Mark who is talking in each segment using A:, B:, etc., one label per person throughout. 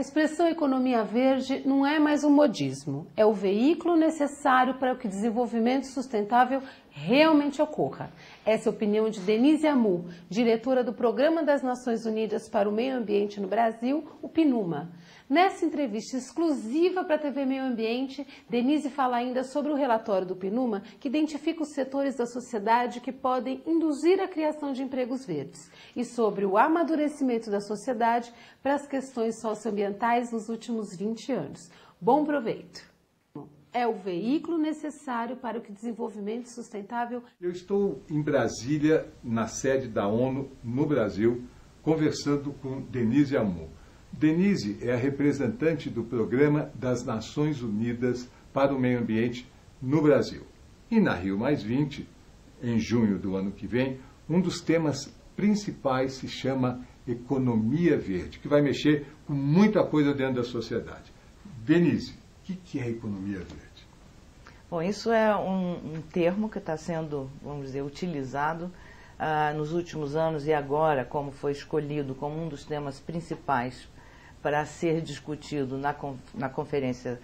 A: expressão economia verde não é mais um modismo, é o veículo necessário para que o desenvolvimento sustentável realmente ocorra. Essa é a opinião de Denise Amu, diretora do Programa das Nações Unidas para o Meio Ambiente no Brasil, o PNUMA. Nessa entrevista exclusiva para a TV Meio Ambiente, Denise fala ainda sobre o relatório do PNUMA, que identifica os setores da sociedade que podem induzir a criação de empregos verdes, e sobre o amadurecimento da sociedade para as questões socioambientais nos últimos 20 anos. Bom proveito! É o veículo necessário para o desenvolvimento sustentável.
B: Eu estou em Brasília, na sede da ONU, no Brasil, conversando com Denise Amu. Denise é a representante do Programa das Nações Unidas para o Meio Ambiente no Brasil. E na Rio+20, em junho do ano que vem, um dos temas principais se chama Economia Verde, que vai mexer com muita coisa dentro da sociedade. Denise, o que é economia verde?
C: Bom, isso é um termo que está sendo, vamos dizer, utilizado nos últimos anos e agora, como foi escolhido como um dos temas principais para ser discutido na conferência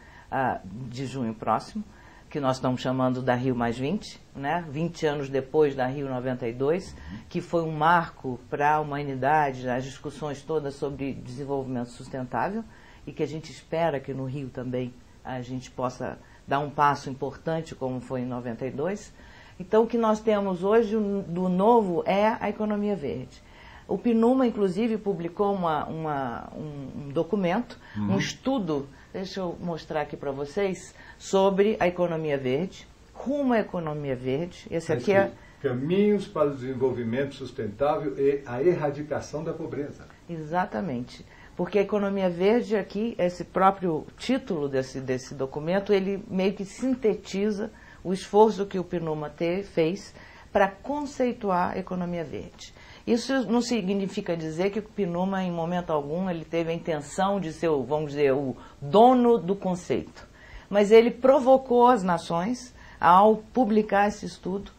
C: de junho próximo, que nós estamos chamando da Rio+20, né? 20 anos depois da Rio92, que foi um marco para a humanidade, as discussões todas sobre desenvolvimento sustentável, e que a gente espera que no Rio também a gente possa dar um passo importante, como foi em 92. Então, o que nós temos hoje do novo é a economia verde. O PNUMA, inclusive, publicou um documento, um estudo, deixa eu mostrar aqui para vocês, sobre a economia verde, rumo à economia verde. Esse aqui é...
B: Caminhos para o desenvolvimento sustentável e a erradicação da pobreza.
C: Exatamente. Porque a economia verde aqui, esse próprio título desse documento, ele meio que sintetiza o esforço que o PNUMA fez para conceituar a economia verde. Isso não significa dizer que o PNUMA, em momento algum, ele teve a intenção de ser, vamos dizer, o dono do conceito. Mas ele provocou as nações, ao publicar esse estudo,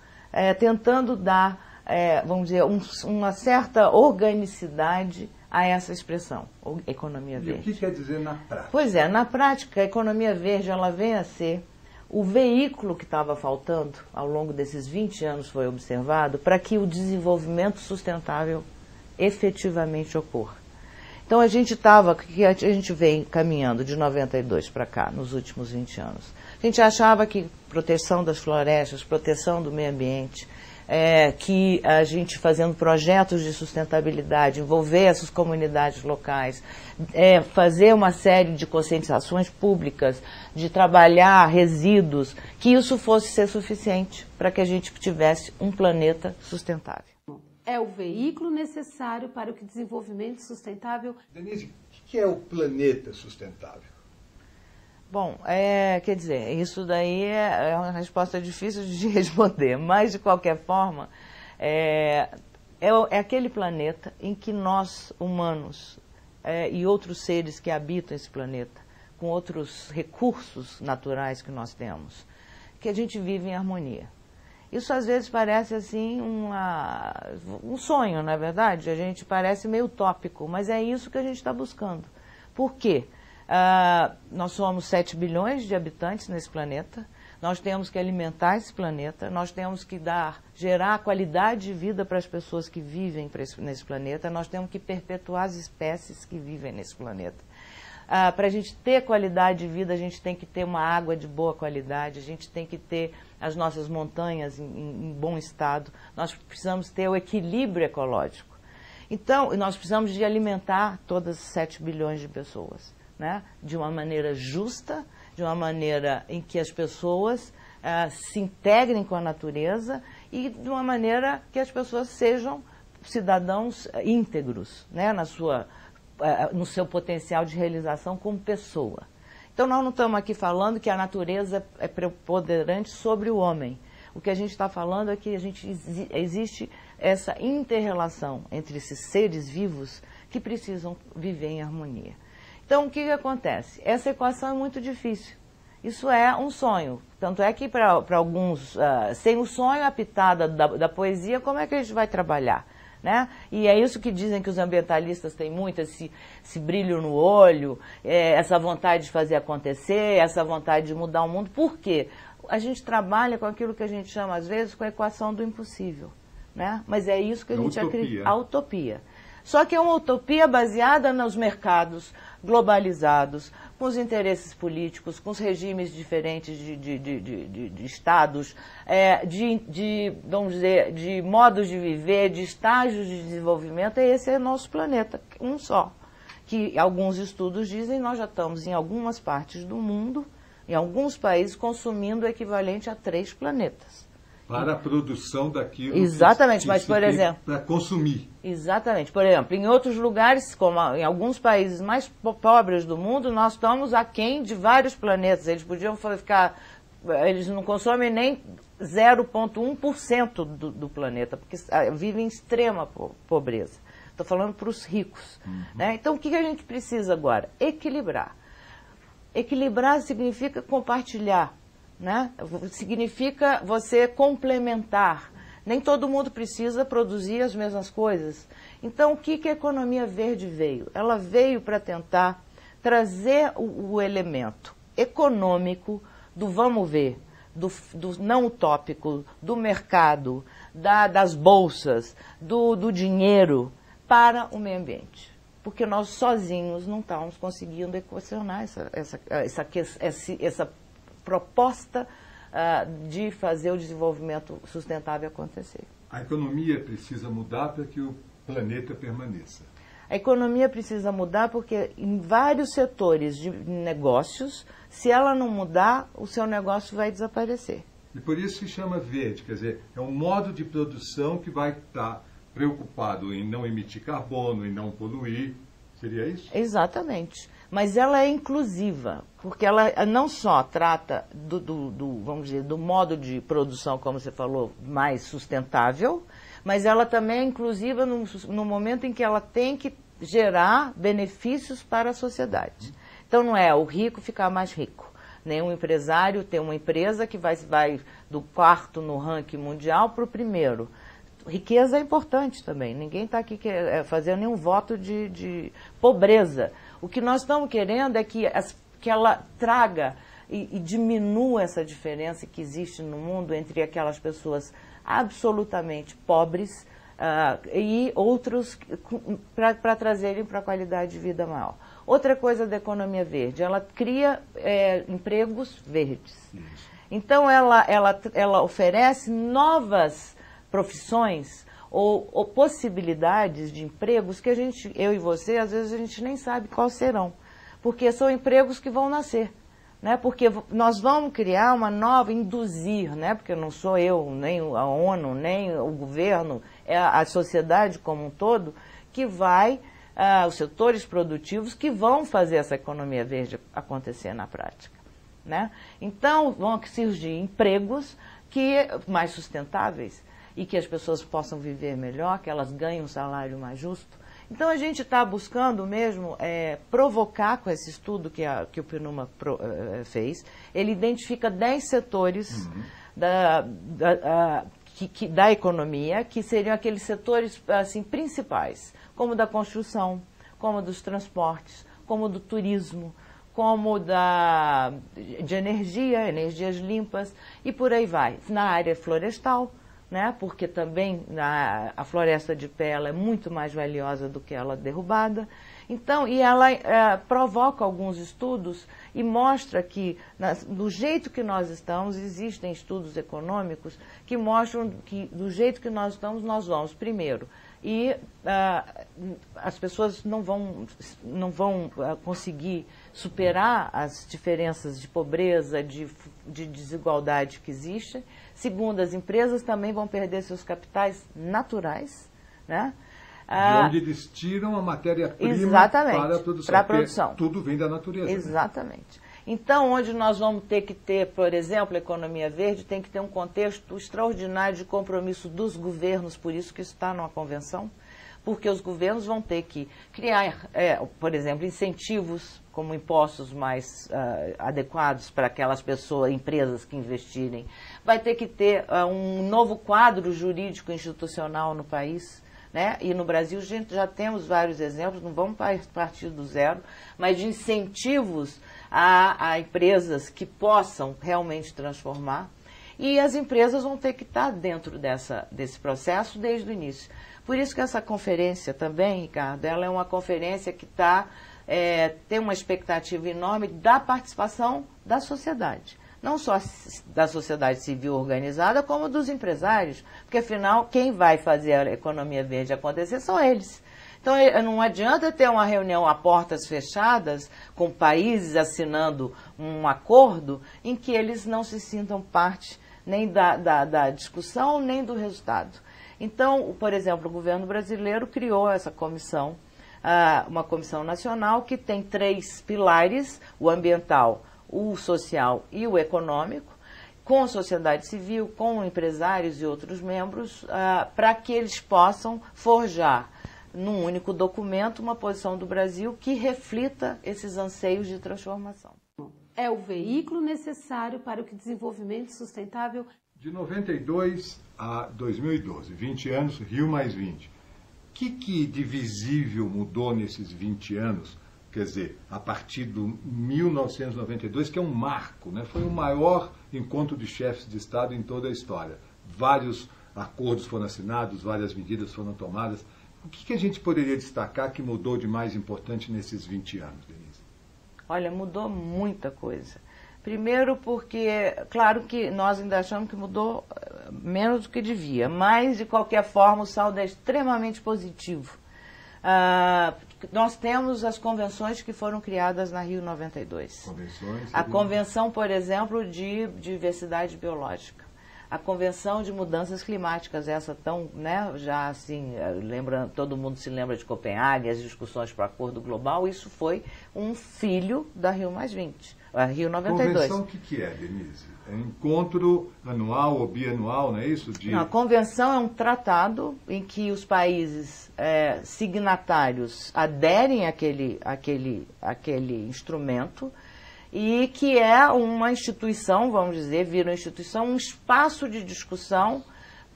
C: tentando dar, vamos dizer, uma certa organicidade a essa expressão, economia verde.
B: E o que quer dizer na prática?
C: Pois é, na prática, a economia verde ela vem a ser o veículo que estava faltando, ao longo desses 20 anos foi observado, para que o desenvolvimento sustentável efetivamente ocorra. Então a gente vem caminhando de 92 para cá, nos últimos 20 anos. A gente achava que proteção das florestas, proteção do meio ambiente, que a gente fazendo projetos de sustentabilidade, envolver essas comunidades locais, fazer uma série de conscientizações públicas, de trabalhar resíduos, que isso fosse ser suficiente para que a gente tivesse um planeta sustentável.
A: É o veículo necessário para o desenvolvimento sustentável.
B: Denise, o que é o planeta sustentável?
C: Bom, quer dizer, isso daí é uma resposta difícil de responder, mas de qualquer forma, é aquele planeta em que nós, humanos, e outros seres que habitam esse planeta, com outros recursos naturais que nós temos, que a gente vive em harmonia. Isso às vezes parece assim um sonho, não é verdade? A gente parece meio utópico, mas é isso que a gente está buscando. Por quê? Nós somos 7 bilhões de habitantes nesse planeta, nós temos que alimentar esse planeta, nós temos que gerar qualidade de vida para as pessoas que vivem nesse planeta, nós temos que perpetuar as espécies que vivem nesse planeta. Para a gente ter qualidade de vida, a gente tem que ter uma água de boa qualidade, a gente tem que ter as nossas montanhas em bom estado, nós precisamos ter o equilíbrio ecológico. Então, nós precisamos de alimentar todas as 7 bilhões de pessoas, né? De uma maneira justa, de uma maneira em que as pessoas se integrem com a natureza e de uma maneira que as pessoas sejam cidadãos íntegros, né? No seu potencial de realização como pessoa. Então, nós não estamos aqui falando que a natureza é preponderante sobre o homem. O que a gente está falando é que existe essa inter-relação entre esses seres vivos que precisam viver em harmonia. Então, o que acontece? Essa equação é muito difícil. Isso é um sonho. Tanto é que, para alguns, sem o sonho, a pitada da poesia, como é que a gente vai trabalhar? né? E é isso que dizem que os ambientalistas têm muito, esse brilho no olho, essa vontade de fazer acontecer, essa vontade de mudar o mundo. Por quê? A gente trabalha com aquilo que a gente chama, às vezes, com a equação do impossível, né? Mas é isso que a gente acredita, a utopia. Só que é uma utopia baseada nos mercados globalizados, com os interesses políticos, com os regimes diferentes de estados, vamos dizer, de modos de viver, de estágios de desenvolvimento. Esse é o nosso planeta, um só. Que alguns estudos dizem que nós já estamos em algumas partes do mundo, em alguns países, consumindo o equivalente a 3 planetas.
B: Para a produção daquilo
C: exatamente, mas por exemplo,
B: para consumir.
C: Exatamente. Por exemplo, em outros lugares, como em alguns países mais pobres do mundo, nós estamos aquém de vários planetas. Eles podiam ficar, eles não consomem nem 0,1% do planeta, porque vivem em extrema pobreza. Estou falando para os ricos. Né? Então, o que a gente precisa agora? Equilibrar. Equilibrar significa compartilhar. Né? Significa você complementar. Nem todo mundo precisa produzir as mesmas coisas. Então, o que a economia verde veio? Ela veio para tentar trazer o elemento econômico do vamos ver, do não utópico, do mercado, das bolsas, do dinheiro para o meio ambiente. Porque nós sozinhos não estávamos conseguindo equacionar essa proposta de fazer o desenvolvimento sustentável acontecer.
B: A economia precisa mudar para que o planeta permaneça.
C: A economia precisa mudar porque em vários setores de negócios, se ela não mudar, o seu negócio vai desaparecer.
B: E por isso se chama verde, quer dizer, é um modo de produção que vai estar preocupado em não emitir carbono, em não poluir. Seria isso?
C: Exatamente. Mas ela é inclusiva, porque ela não só trata vamos dizer, do modo de produção, como você falou, mais sustentável, mas ela também é inclusiva no momento em que ela tem que gerar benefícios para a sociedade. Então não é o rico ficar mais rico, nem um empresário ter uma empresa que vai do 4º no ranking mundial para o 1º. Riqueza é importante também, ninguém está aqui fazendo nenhum voto de pobreza. O que nós estamos querendo é que ela traga e diminua essa diferença que existe no mundo entre aquelas pessoas absolutamente pobres e outros para trazerem para a qualidade de vida maior. Outra coisa da economia verde, ela cria empregos verdes. Então, ela oferece novas profissões ou possibilidades de empregos que eu e você, às vezes, a gente nem sabe quais serão. Porque são empregos que vão nascer. Né? Porque nós vamos criar uma nova, induzir, né? Porque não sou eu, nem a ONU, nem o governo, é a sociedade como um todo, que vai, os setores produtivos que vão fazer essa economia verde acontecer na prática. Né? Então, vão surgir empregos mais sustentáveis, e que as pessoas possam viver melhor, que elas ganhem um salário mais justo. Então, a gente está buscando mesmo provocar com esse estudo que o PNUMA fez. Ele identifica 10 setores da economia, que seriam aqueles setores assim, principais, como da construção, como dos transportes, como do turismo, como de energias limpas, e por aí vai. Na área florestal, né? Porque também a floresta de pé ela é muito mais valiosa do que ela derrubada. Então, e ela provoca alguns estudos e mostra que, do jeito que nós estamos, existem estudos econômicos que mostram que, do jeito que nós estamos, nós vamos, primeiro, e as pessoas não vão conseguir superar as diferenças de pobreza, de desigualdade que existem. Segundo, as empresas também vão perder seus capitais naturais, né?
B: De onde eles tiram a matéria-prima para a produção. Tudo vem da natureza.
C: Exatamente. Né? Então, onde nós vamos ter que ter, por exemplo, a economia verde, tem que ter um contexto extraordinário de compromisso dos governos, por isso que isso está numa convenção, porque os governos vão ter que criar, por exemplo, incentivos como impostos mais adequados para aquelas pessoas, empresas que investirem. Vai ter que ter um novo quadro jurídico institucional no país, né? E no Brasil a gente já temos vários exemplos, não vamos partir do zero, mas de incentivos a empresas que possam realmente transformar. E as empresas vão ter que estar dentro desse processo desde o início. Por isso que essa conferência também, Ricardo, ela é uma conferência que tem uma expectativa enorme da participação da sociedade. Não só da sociedade civil organizada, como dos empresários. Porque, afinal, quem vai fazer a economia verde acontecer são eles. Então, não adianta ter uma reunião a portas fechadas, com países assinando um acordo, em que eles não se sintam parte nem da discussão, nem do resultado. Então, por exemplo, o governo brasileiro criou essa comissão, uma comissão nacional que tem 3 pilares, o ambiental, o social e o econômico, com a sociedade civil, com empresários e outros membros, para que eles possam forjar num único documento uma posição do Brasil que reflita esses anseios de transformação.
A: É o veículo necessário para o desenvolvimento sustentável.
B: De 92 a 2012, 20 anos, Rio mais 20. O que de visível mudou nesses 20 anos? Quer dizer, a partir de 1992, que é um marco, né? Foi o maior encontro de chefes de Estado em toda a história. Vários acordos foram assinados, várias medidas foram tomadas. O que a gente poderia destacar que mudou de mais importante nesses 20 anos, Denise?
C: Olha, mudou muita coisa. Primeiro porque, claro que nós ainda achamos que mudou menos do que devia, mas, de qualquer forma, o saldo é extremamente positivo. Nós temos as convenções que foram criadas na Rio 92. A convenção, por exemplo, de diversidade biológica. A Convenção de Mudanças Climáticas, essa tão, né, já assim, todo mundo se lembra de Copenhague, as discussões para o Acordo Global, isso foi um filho da Rio mais 20, a Rio 92.
B: Convenção, o que é, Denise? É encontro anual ou bianual, não é isso?
C: Não, a Convenção é um tratado em que os países signatários aderem àquele instrumento, e que é uma instituição, vamos dizer, vira uma instituição, um espaço de discussão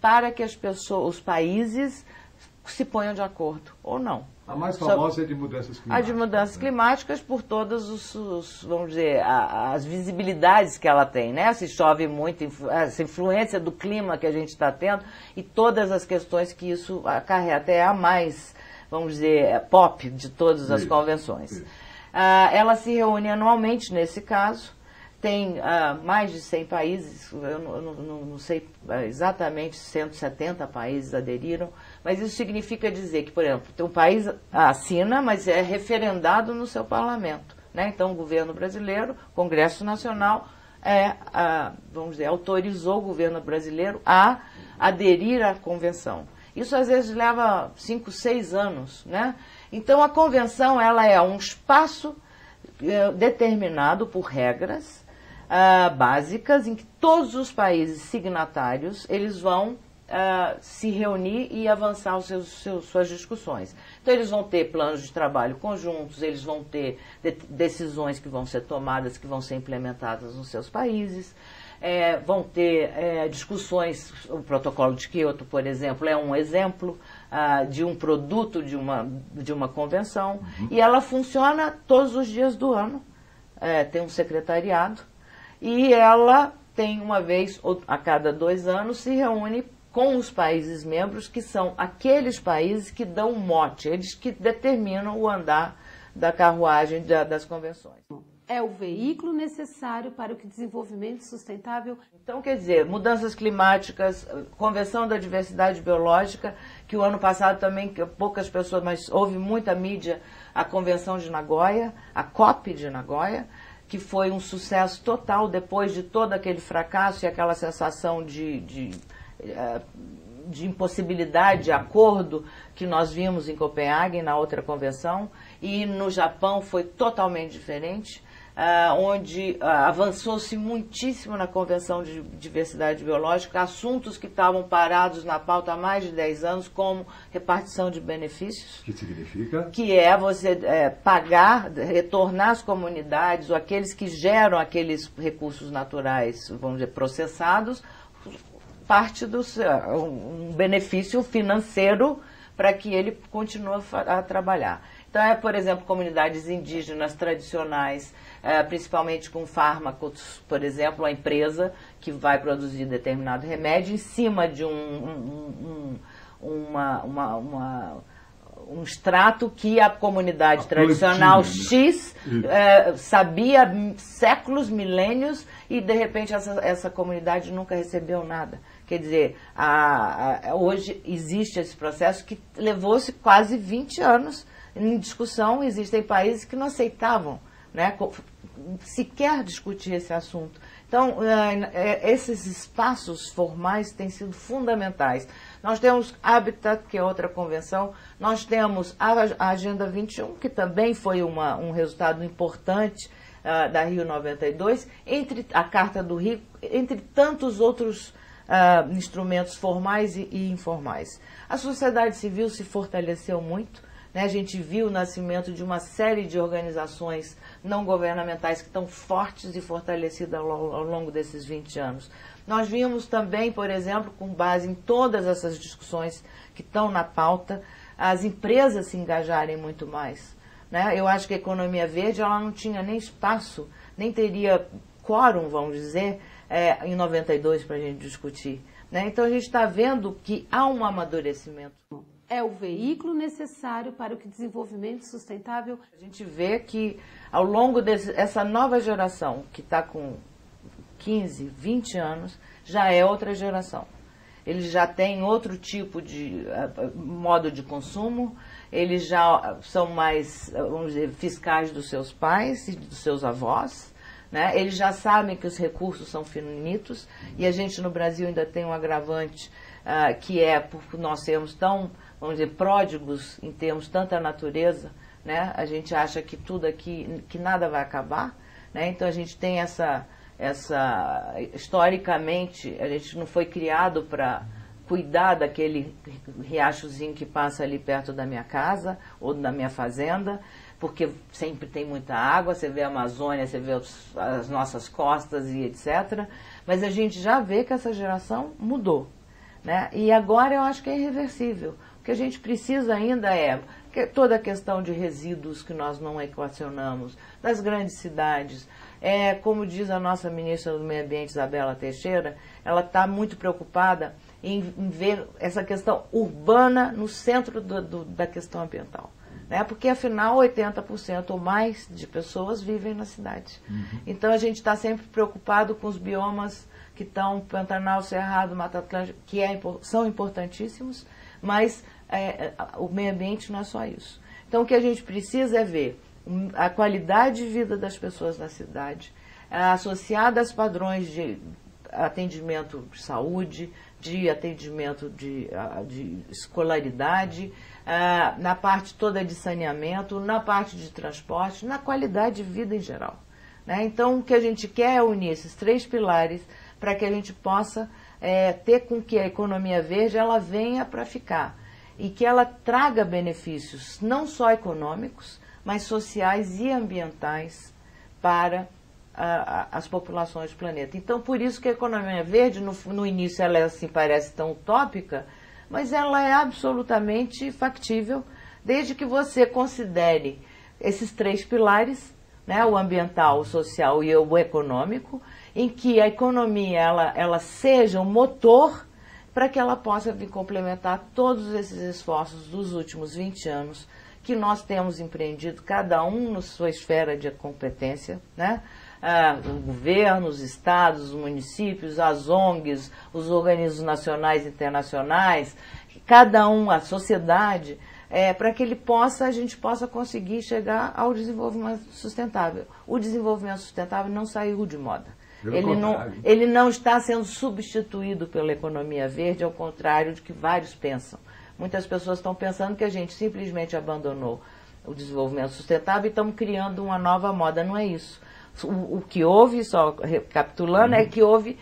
C: para que os países se ponham de acordo, ou não.
B: A mais famosa é de mudanças climáticas.
C: A de mudanças climáticas, por todas vamos dizer, as visibilidades que ela tem, né? Se chove muito, essa influência do clima que a gente está tendo e todas as questões que isso acarreta. É a mais, vamos dizer, pop de todas as convenções. Isso. Ela se reúne anualmente, nesse caso, tem mais de 100 países, eu não sei exatamente, 170 países aderiram, mas isso significa dizer que, por exemplo, um país assina, mas é referendado no seu parlamento, né? Então, o governo brasileiro, Congresso Nacional, vamos dizer, autorizou o governo brasileiro a aderir à convenção. Isso, às vezes, leva 5, 6 anos, né? Então, a convenção ela é um espaço determinado por regras básicas em que todos os países signatários eles vão se reunir e avançar suas discussões. Então, eles vão ter planos de trabalho conjuntos, eles vão ter decisões que vão ser tomadas, que vão ser implementadas nos seus países. Vão ter discussões, o protocolo de Kyoto, por exemplo, é um exemplo de um produto de uma convenção, e ela funciona todos os dias do ano, tem um secretariado, e ela tem uma vez a cada 2 anos se reúne com os países membros, que são aqueles países que dão um mote, eles que determinam o andar da carruagem das convenções.
A: É o veículo necessário para o desenvolvimento sustentável.
C: Então, quer dizer, mudanças climáticas, Convenção da Diversidade Biológica, que o ano passado também, poucas pessoas, mas houve muita mídia, a Convenção de Nagoya, a COP de Nagoya, que foi um sucesso total depois de todo aquele fracasso e aquela sensação de impossibilidade de acordo que nós vimos em Copenhague, na outra convenção, e no Japão foi totalmente diferente. Onde avançou-se muitíssimo na Convenção de Diversidade Biológica, assuntos que estavam parados na pauta há mais de 10 anos, como repartição de benefícios.
B: O que significa?
C: Que é você pagar, retornar às comunidades, ou aqueles que geram aqueles recursos naturais, vamos dizer, processados, parte um benefício financeiro para que ele continue a trabalhar. Então, por exemplo, comunidades indígenas tradicionais, principalmente com fármacos, por exemplo, a empresa que vai produzir determinado remédio em cima de um extrato que a comunidade tradicional X sabia séculos, milênios, e de repente essa comunidade nunca recebeu nada. Quer dizer, hoje existe esse processo que levou-se quase 20 anos em discussão. Existem países que não aceitavam, né, sequer discutir esse assunto. Então, esses espaços formais têm sido fundamentais. Nós temos Habitat, que é outra convenção, nós temos a Agenda 21, que também foi um resultado importante da Rio 92, entre a Carta do Rio, entre tantos outros instrumentos formais e informais. A sociedade civil se fortaleceu muito, né? A gente viu o nascimento de uma série de organizações não governamentais que estão fortes e fortalecidas ao longo desses 20 anos. Nós vimos também, por exemplo, com base em todas essas discussões que estão na pauta, as empresas se engajarem muito mais, né? Eu acho que a economia verde ela não tinha nem espaço, nem teria quórum, vamos dizer, em 92 para a gente discutir, né? Então a gente está vendo que há um amadurecimento.
A: É o veículo necessário para o desenvolvimento sustentável.
C: A gente vê que ao longo dessa nova geração, que está com 15, 20 anos, já é outra geração. Eles já têm outro tipo de modo de consumo, eles já são mais, vamos dizer, fiscais dos seus pais e dos seus avós, né? Eles já sabem que os recursos são finitos, e a gente no Brasil ainda tem um agravante que é por nós sermos tão, vamos dizer, pródigos em termos tanta natureza, né? A gente acha que tudo aqui, que nada vai acabar, né? Então a gente tem historicamente, a gente não foi criado para cuidar daquele riachozinho que passa ali perto da minha casa ou da minha fazenda, porque sempre tem muita água, você vê a Amazônia, você vê as nossas costas e etc. Mas a gente já vê que essa geração mudou, né? E agora eu acho que é irreversível. O que a gente precisa ainda toda a questão de resíduos que nós não equacionamos, das grandes cidades. Como diz a nossa ministra do Meio Ambiente, Isabela Teixeira, ela está muito preocupada em ver essa questão urbana no centro da questão ambiental, né? Porque, afinal, 80% ou mais de pessoas vivem na cidade. Uhum. Então, a gente está sempre preocupado com os biomas que estão, Pantanal, Cerrado, Mata Atlântica, que são importantíssimos, mas o meio ambiente não é só isso. Então, o que a gente precisa é ver a qualidade de vida das pessoas na cidade, associada aos padrões de atendimento de saúde, de atendimento de escolaridade, na parte toda de saneamento, na parte de transporte, na qualidade de vida em geral, né? Então, o que a gente quer é unir esses 3 pilares para que a gente possa ter com que a economia verde ela venha para ficar e que ela traga benefícios não só econômicos, mas sociais e ambientais para as populações do planeta. Então, por isso que a economia verde, no início, ela assim, parece tão utópica, mas ela é absolutamente factível, desde que você considere esses 3 pilares, né, o ambiental, o social e o econômico, em que a economia ela seja um motor para que ela possa vir complementar todos esses esforços dos últimos 20 anos que nós temos empreendido, cada um na sua esfera de competência, né? O governo, os estados, os municípios, as ONGs, os organismos nacionais e internacionais, cada um, a sociedade, para que a gente possa conseguir chegar ao desenvolvimento sustentável. O desenvolvimento sustentável não saiu de moda. Ele não está sendo substituído pela economia verde, ao contrário do que vários pensam. Muitas pessoas estão pensando que a gente simplesmente abandonou o desenvolvimento sustentável e estamos criando uma nova moda. Não é isso. O que houve, só recapitulando, é que houve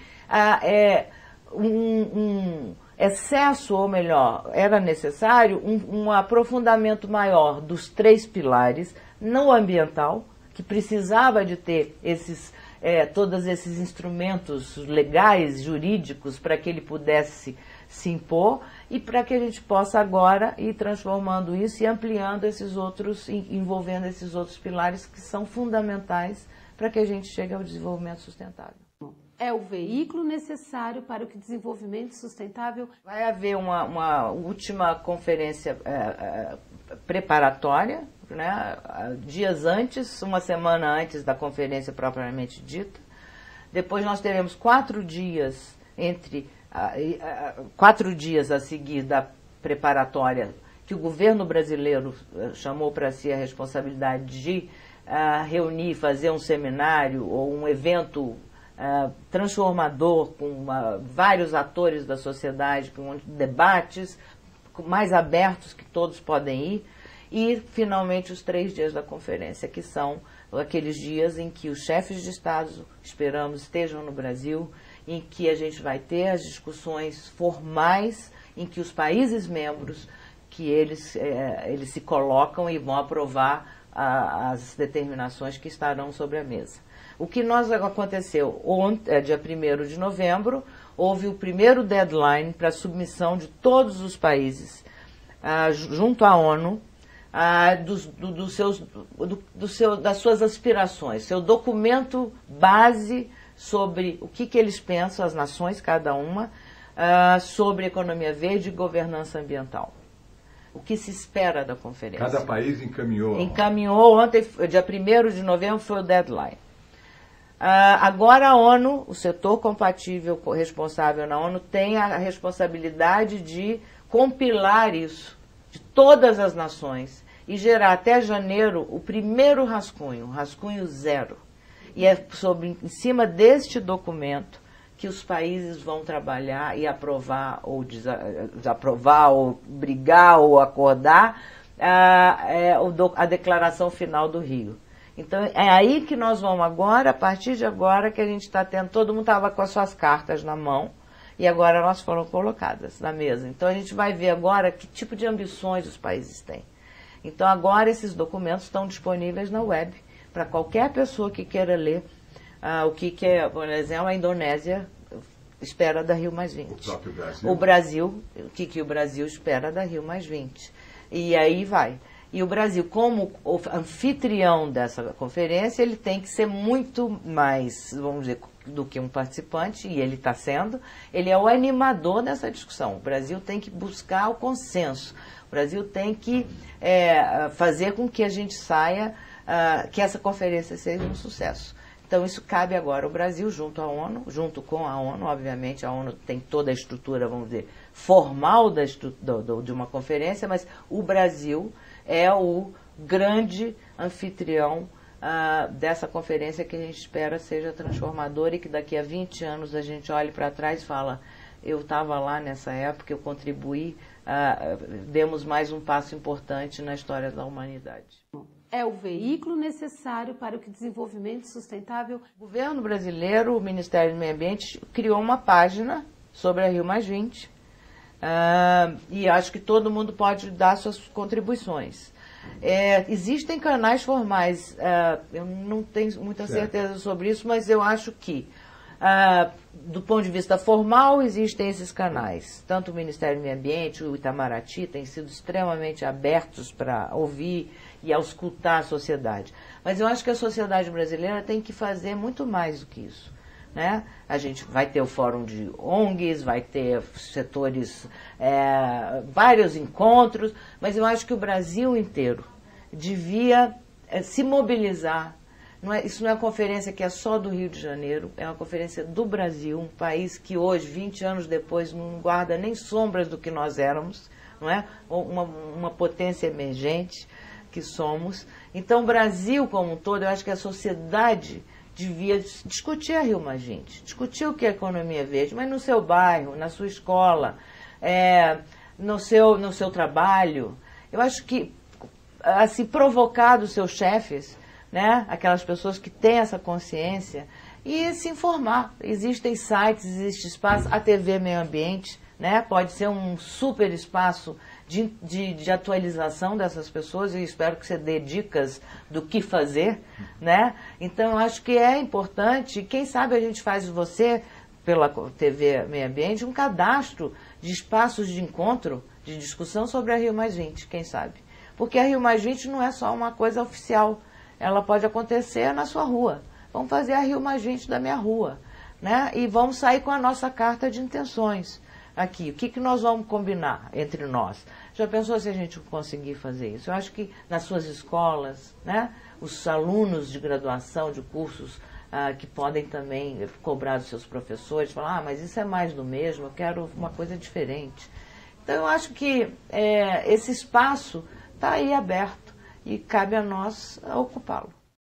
C: um excesso, ou melhor, era necessário um aprofundamento maior dos 3 pilares no ambiental, que precisava de ter todos esses instrumentos legais, jurídicos, para que ele pudesse se impor e para que a gente possa agora ir transformando isso e ampliando esses outros, envolvendo esses outros pilares que são fundamentais para que a gente chegue ao desenvolvimento sustentável.
A: É o veículo necessário para o que desenvolvimento sustentável...
C: Vai haver uma última conferência preparatória, né, dias antes, uma semana antes da conferência propriamente dita. Depois nós teremos 4 dias entre 4 dias a seguir da preparatória, que o governo brasileiro chamou para si a responsabilidade de reunir, fazer um seminário ou um evento transformador com vários atores da sociedade, com debates mais abertos que todos podem ir. E, finalmente, os 3 dias da conferência, que são aqueles dias em que os chefes de Estado, esperamos, estejam no Brasil, em que a gente vai ter as discussões formais, em que os países membros, que eles se colocam e vão aprovar as determinações que estarão sobre a mesa. O que aconteceu ontem, dia 1º de novembro, houve o primeiro deadline para a submissão de todos os países junto à ONU, das suas aspirações, seu documento base sobre o que eles pensam, as nações, cada uma, sobre economia verde e governança ambiental. O que se espera da conferência?
B: Cada país encaminhou.
C: Encaminhou ontem, dia 1º de novembro foi o deadline. Agora a ONU, o setor compatível responsável na ONU, tem a responsabilidade de compilar isso de todas as nações e gerar até janeiro o primeiro rascunho, rascunho 0. E é em cima deste documento que os países vão trabalhar e aprovar ou desaprovar, ou brigar, ou acordar a declaração final do Rio. Então, é aí que nós vamos agora, a partir de agora, que a gente está tendo, todo mundo estava com as suas cartas na mão, e agora elas foram colocadas na mesa. Então, a gente vai ver agora que tipo de ambições os países têm. Então, agora esses documentos estão disponíveis na web, para qualquer pessoa que queira ler o que é, por exemplo, a Indonésia espera da Rio+20.
B: O próprio Brasil.
C: O Brasil, o que o Brasil espera da Rio+20. E aí vai. E o Brasil, como o anfitrião dessa conferência, ele tem que ser muito mais, vamos dizer, do que um participante, e ele está sendo. Ele é o animador dessa discussão. O Brasil tem que buscar o consenso. O Brasil tem que fazer com que a gente saia, que essa conferência seja um sucesso. Então, isso cabe agora ao Brasil, junto com a ONU, obviamente, a ONU tem toda a estrutura, vamos dizer, formal de uma conferência, mas o Brasil é o grande anfitrião dessa conferência que a gente espera seja transformadora e que daqui a 20 anos a gente olhe para trás e fala, eu estava lá nessa época, eu contribuí, demos mais um passo importante na história da humanidade.
A: É o veículo necessário para o que desenvolvimento sustentável...
C: O governo brasileiro, o Ministério do Meio Ambiente, criou uma página sobre a Rio+20 e acho que todo mundo pode dar suas contribuições. Existem canais formais, eu não tenho muita certeza sobre isso, mas eu acho que, do ponto de vista formal, existem esses canais. Tanto o Ministério do Meio Ambiente, o Itamaraty, têm sido extremamente abertos para ouvir e auscultar a sociedade. Mas eu acho que a sociedade brasileira tem que fazer muito mais do que isso, né? A gente vai ter o fórum de ONGs, vai ter setores, vários encontros, mas eu acho que o Brasil inteiro devia se mobilizar. Isso não é uma conferência que é só do Rio de Janeiro, é uma conferência do Brasil, um país que hoje, 20 anos depois, não guarda nem sombras do que nós éramos, não é? Uma potência emergente que somos. Então, o Brasil como um todo, eu acho que a sociedade devia discutir a Rio+20, discutir o que é economia verde, mas no seu bairro, na sua escola, no seu trabalho. Eu acho que, assim, provocar dos seus chefes, né, aquelas pessoas que têm essa consciência, e se informar. Existem sites, existe espaço, a TV Meio Ambiente, né, pode ser um super espaço de atualização dessas pessoas, e espero que você dê dicas do que fazer, né? Então, eu acho que é importante, quem sabe a gente faz você, pela TV Meio Ambiente, um cadastro de espaços de encontro, de discussão sobre a Rio+20, quem sabe? Porque a Rio+20 não é só uma coisa oficial, ela pode acontecer na sua rua. Vamos fazer a Rio+20 da minha rua, né? E vamos sair com a nossa carta de intenções aqui. O que nós vamos combinar entre nós? Já pensou se a gente conseguir fazer isso? Eu acho que nas suas escolas, né, os alunos de graduação, de cursos, que podem também cobrar dos seus professores, falar, mas isso é mais do mesmo, eu quero uma coisa diferente. Então, eu acho que esse espaço está aí aberto e cabe a nós ocupá-lo.